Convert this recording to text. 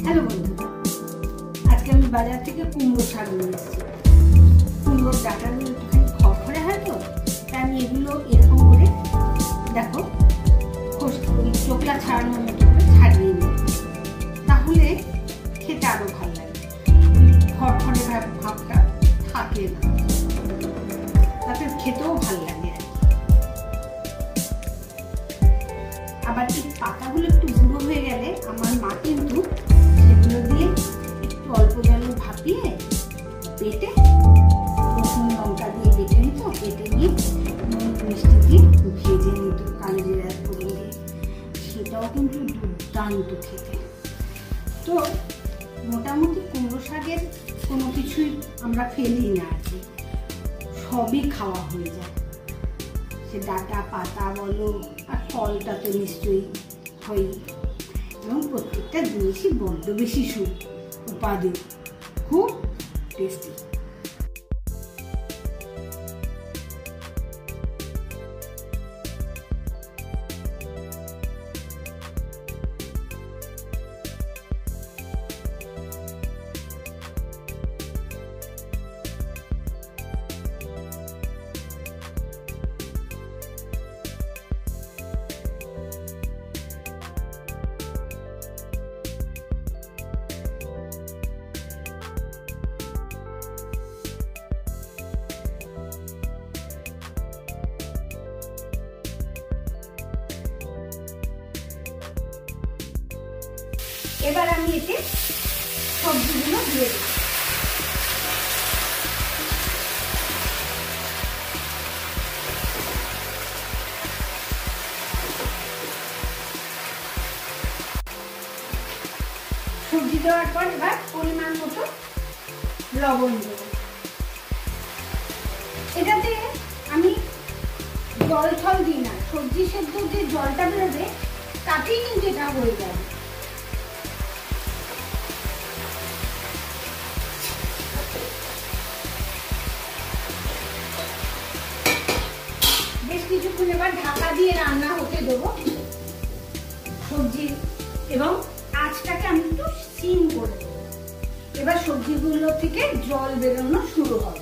Hello বন্ধুরা, আজকে আমি বাজার থেকে কুমড়ো শাক নিয়ে এসেছি। কুমড়োর ডাঁটাগুলো একটুখানি খড়খড়ে হয় তো, তাই আমি এগুলো এরকম করে দেখো চোখলা ছাড়ানোর মতো করে ছাড়িয়ে নিই, তাহলে খেতে আরো ভালো লাগে। খড়খড়ে ভাবটা থাকে না, তাতে খেতেও ভালো লাগে। আবার এই পাতাগুলো একটু গুঁড়ো হয়ে গেলে আমার মা কিন্তু সেগুলো দিয়ে একটু অল্প জলে ভাপিয়ে বেটে রসুন লঙ্কা দিয়ে বেটে নিত, বেটে নিয়ে নুন মিষ্টি দিয়ে ভেজে নিত কালো জিরা ফোড়ন দিয়ে। সেটাও কিন্তু দুর্দান্ত খেতে। তো মোটামুটি কুমড়ো শাকের কোনো কিছুই আমরা ফেলি না, আর কি সবই খাওয়া হয়ে যায়। সে ডাঁটা পাতা বলো আর ফলটা তো নিশ্চয়ই হয়, এবং প্রত্যেকটা জিনিসই বড্ড বেশি উপাদেয়, খুব টেস্টি। এবার আমি এতে সবজিগুলো দিয়ে দিই। সবজি দেওয়ার পর এবার পরিমাণ মতো লবণ দেব। এটাতে আমি জল ছল দিই না, সবজি সেদ্ধ যে জলটা বেরোবে তাতেই কিন্তু এটা হয়ে যাবে। বেশ কিছুক্ষণ এবার ঢাকা দিয়ে রান্না হতে দেবো সবজি, এবং আঁচটাকে আমি একটু সিম করে দেবো। এবার সবজিগুলো থেকে জল বেরোনো শুরু হবে।